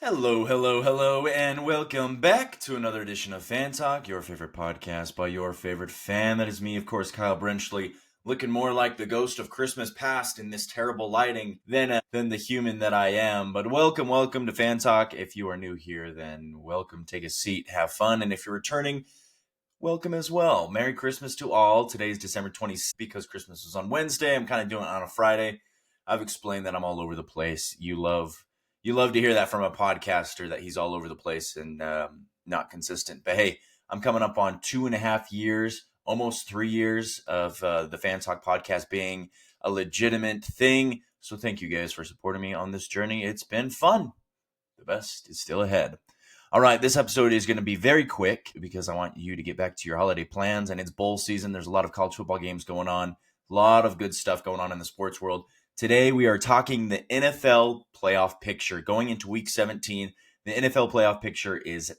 Hello, hello, hello, and welcome back to another edition of Fan Talk, your favorite podcast by your favorite fan. That is me, of course, Kyle Brenchley, looking more like the ghost of Christmas past in this terrible lighting than the human that I am. But welcome to Fan Talk. If you are new here, then welcome, take a seat, have fun, and if you're returning, welcome as well. Merry Christmas to all. Today is December 26th because Christmas was on Wednesday. I'm kind of doing it on a Friday. I've explained that I'm all over the place. You love to hear that from a podcaster, that he's all over the place and not consistent. But hey, I'm coming up on 2.5 years, almost 3 years of the Fan Talk podcast being a legitimate thing. So thank you guys for supporting me on this journey. It's been fun. The best is still ahead. All right, this episode is going to be very quick because I want you to get back to your holiday plans, and it's bowl season. There's a lot of college football games going on, a lot of good stuff going on in the sports world. Today, we are talking the NFL playoff picture. Going into Week 17, the NFL playoff picture is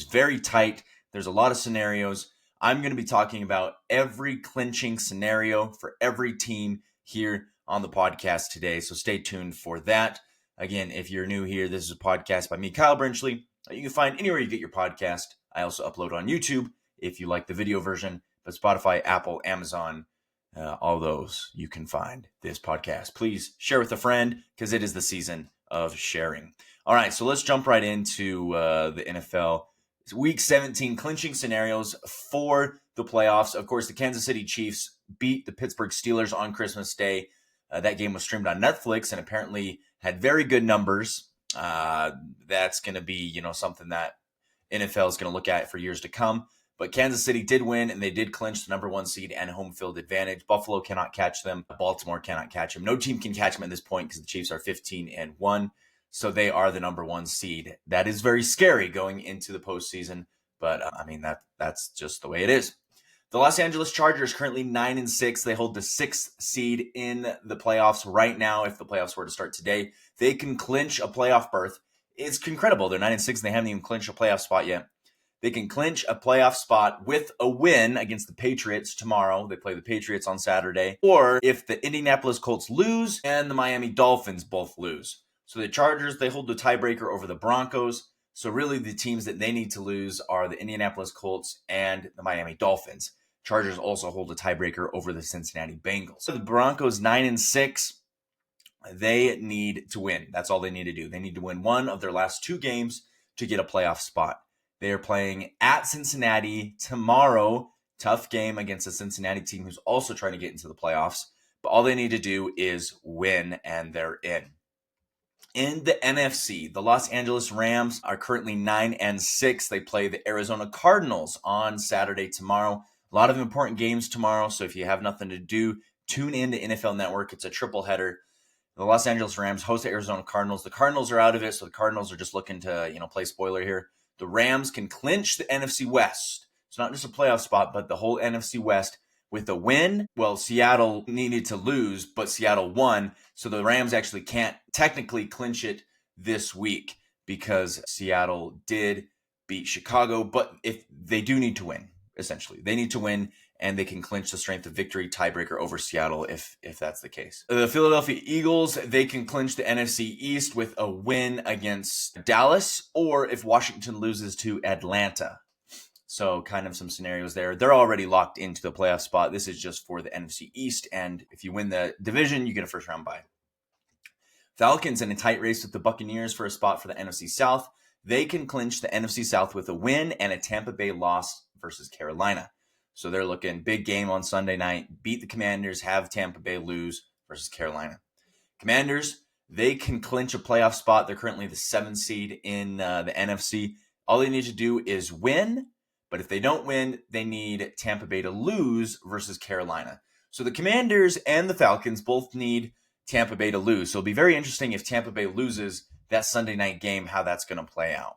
very tight. There's a lot of scenarios. I'm going to be talking about every clinching scenario for every team here on the podcast today, so stay tuned for that. Again, if you're new here, this is a podcast by me, Kyle Brenchley. You can find anywhere you get your podcast. I also upload on YouTube if you like the video version, but Spotify, Apple, Amazon, all those you can find this podcast. Please share with a friend because it is the season of sharing. All right, so let's jump right into the NFL. It's Week 17 clinching scenarios for the playoffs. Of course, the Kansas City Chiefs beat the Pittsburgh Steelers on Christmas Day. That game was streamed on Netflix and apparently had very good numbers. That's going to be, something that NFL is going to look at for years to come. But Kansas City did win, and they did clinch the number 1 seed and home field advantage. Buffalo cannot catch them. Baltimore cannot catch them. No team can catch them at this point because the Chiefs are 15-1. So they are the number 1 seed. That is very scary going into the postseason. But, that's just the way it is. The Los Angeles Chargers currently 9-6. They hold the 6th seed in the playoffs right now. If the playoffs were to start today, they can clinch a playoff berth. It's incredible. They're 9-6 and they haven't even clinched a playoff spot yet. They can clinch a playoff spot with a win against the Patriots tomorrow. They play the Patriots on Saturday. Or if the Indianapolis Colts lose and the Miami Dolphins both lose. So the Chargers, they hold the tiebreaker over the Broncos. So really the teams that they need to lose are the Indianapolis Colts and the Miami Dolphins. Chargers also hold a tiebreaker over the Cincinnati Bengals. So the Broncos 9-6. They need to win. That's all they need to do. They need to win one of their last 2 games to get a playoff spot. They are playing at Cincinnati tomorrow. Tough game against a Cincinnati team who's also trying to get into the playoffs. But all they need to do is win, and they're in. In the NFC, the Los Angeles Rams are currently 9-6. They play the Arizona Cardinals on Saturday tomorrow. A lot of important games tomorrow, so if you have nothing to do, tune in to NFL Network. It's a triple header. The Los Angeles Rams host the Arizona Cardinals. The Cardinals are out of it, so the Cardinals are just looking to, play spoiler here. The Rams can clinch the NFC West. It's not just a playoff spot, but the whole NFC West with a win. Well, Seattle needed to lose, but Seattle won. So the Rams actually can't technically clinch it this week because Seattle did beat Chicago. But if they do need to win, essentially, they need to win and they can clinch the strength of victory tiebreaker over Seattle if that's the case. The Philadelphia Eagles, they can clinch the NFC East with a win against Dallas, or if Washington loses to Atlanta. So kind of some scenarios there. They're already locked into the playoff spot. This is just for the NFC East, and if you win the division, you get a first-round bye. Falcons in a tight race with the Buccaneers for a spot for the NFC South. They can clinch the NFC South with a win and a Tampa Bay loss versus Carolina. So they're looking big game on Sunday night. Beat the Commanders, have Tampa Bay lose versus Carolina. Commanders, they can clinch a playoff spot. They're currently the 7th seed in the NFC. All they need to do is win. But if they don't win, they need Tampa Bay to lose versus Carolina. So the Commanders and the Falcons both need Tampa Bay to lose. So it'll be very interesting if Tampa Bay loses that Sunday night game, how that's going to play out.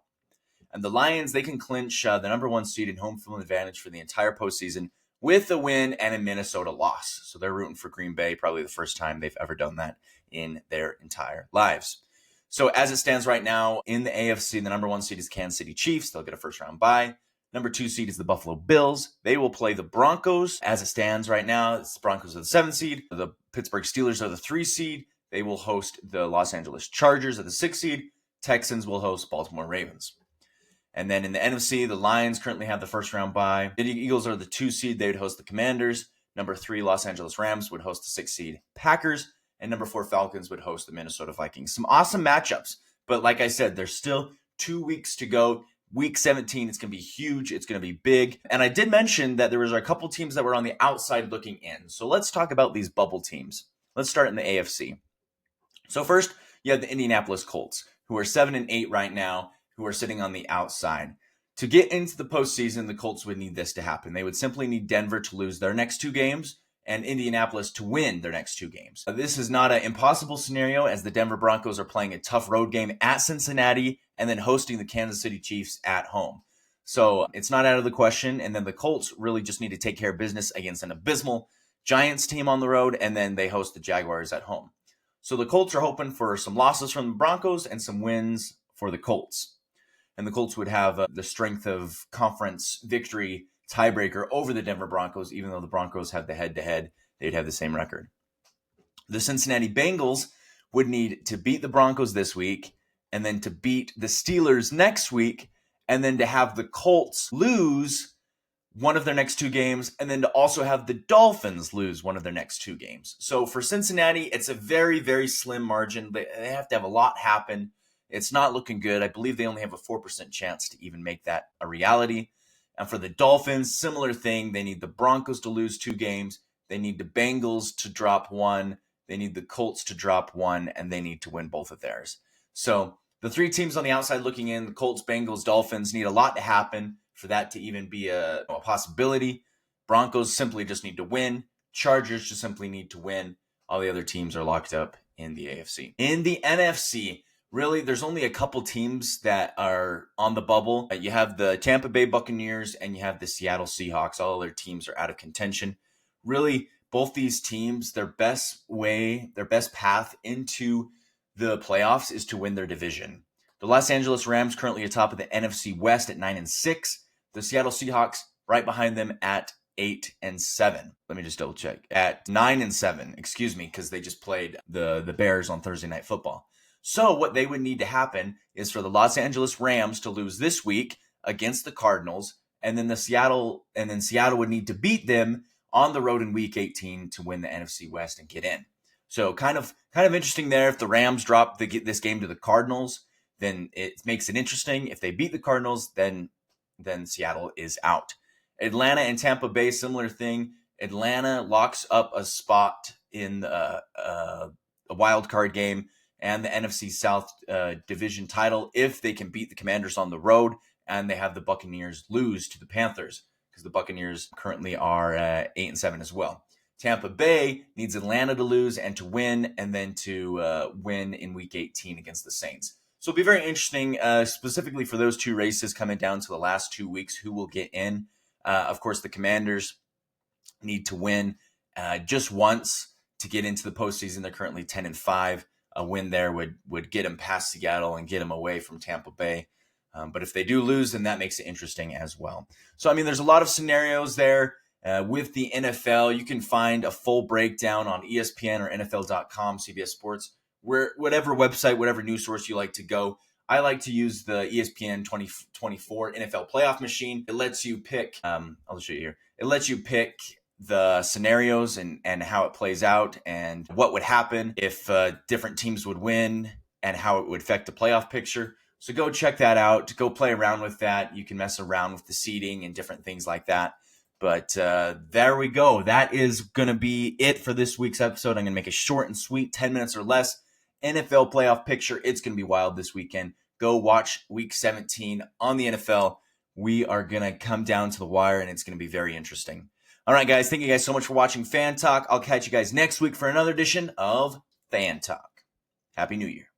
And the Lions, they can clinch the number 1 seed in home field advantage for the entire postseason with a win and a Minnesota loss. So they're rooting for Green Bay, probably the first time they've ever done that in their entire lives. So as it stands right now in the AFC, the number 1 seed is Kansas City Chiefs. They'll get a first-round bye. Number 2 seed is the Buffalo Bills. They will play the Broncos. As it stands right now, the Broncos are the 7th seed. The Pittsburgh Steelers are the 3 seed. They will host the Los Angeles Chargers at the 6th seed. Texans will host Baltimore Ravens. And then in the NFC, the Lions currently have the first round bye. The Eagles are the 2 seed. They would host the Commanders. Number 3, Los Angeles Rams would host the 6 seed Packers. And number 4, Falcons would host the Minnesota Vikings. Some awesome matchups. But like I said, there's still 2 weeks to go. Week 17, it's going to be huge. It's going to be big. And I did mention that there was a couple teams that were on the outside looking in. So let's talk about these bubble teams. Let's start in the AFC. So first, you have the Indianapolis Colts, who are 7-8 right now, who are sitting on the outside. To get into the postseason, the Colts would need this to happen. They would simply need Denver to lose their next 2 games and Indianapolis to win their next 2 games. This is not an impossible scenario, as the Denver Broncos are playing a tough road game at Cincinnati and then hosting the Kansas City Chiefs at home. So it's not out of the question. And then the Colts really just need to take care of business against an abysmal Giants team on the road, and then they host the Jaguars at home. So the Colts are hoping for some losses from the Broncos and some wins for the Colts. And the Colts would have the strength of conference victory tiebreaker over the Denver Broncos, even though the Broncos have the head-to-head. They'd have the same record. The Cincinnati Bengals would need to beat the Broncos this week, and then to beat the Steelers next week, and then to have the Colts lose one of their next 2 games, and then to also have the Dolphins lose one of their next 2 games. So for Cincinnati, it's a very, very slim margin. They have to have a lot happen. It's not looking good. I believe they only have a 4% chance to even make that a reality. And for the Dolphins, similar thing. They need the Broncos to lose 2 games. They need the Bengals to drop 1. They need the Colts to drop 1, and they need to win both of theirs. So the 3 teams on the outside looking in, the Colts, Bengals, Dolphins, need a lot to happen for that to even be a possibility. Broncos simply just need to win. Chargers just simply need to win. All the other teams are locked up in the AFC. In the NFC, really, there's only a couple teams that are on the bubble. You have the Tampa Bay Buccaneers and you have the Seattle Seahawks. All other teams are out of contention. Really, both these teams, their best path into the playoffs is to win their division. The Los Angeles Rams currently atop of the NFC West at 9-6. The Seattle Seahawks right behind them at 8-7. Let me just double check. At 9-7, excuse me, because they just played the Bears on Thursday Night Football. So what they would need to happen is for the Los Angeles Rams to lose this week against the Cardinals, and then Seattle would need to beat them on the road in Week 18 to win the NFC West and get in. So kind of interesting there. If the Rams drop this game to the Cardinals, then it makes it interesting. If they beat the Cardinals, then Seattle is out. Atlanta and Tampa Bay, similar thing. Atlanta locks up a spot in a wild card game and the NFC South division title if they can beat the Commanders on the road and they have the Buccaneers lose to the Panthers, because the Buccaneers currently are 8-7 as well. Tampa Bay needs Atlanta to lose and to win, and then to win in Week 18 against the Saints. So it'll be very interesting, specifically for those 2 races coming down to the last 2 weeks, who will get in. Of course, the Commanders need to win just once to get into the postseason. They're currently 10-5. A win there would get them past Seattle and get them away from Tampa Bay. But if they do lose, then that makes it interesting as well. So, I mean, there's a lot of scenarios there. With the NFL, you can find a full breakdown on ESPN or NFL.com, CBS Sports, whatever website, whatever news source you like to go. I like to use the ESPN 2024 NFL playoff machine. It lets you pick, I'll show you here. It lets you pick the scenarios and how it plays out and what would happen if different teams would win and how it would affect the playoff picture. So go check that out. Go play around with that. You can mess around with the seeding and different things like that. But there we go. That is going to be it for this week's episode. I'm going to make it short and sweet, 10 minutes or less. NFL playoff picture. It's going to be wild this weekend. Go watch Week 17 on the NFL. We are going to come down to the wire, and it's going to be very interesting. All right, guys. Thank you guys so much for watching Fan Talk. I'll catch you guys next week for another edition of Fan Talk. Happy New Year.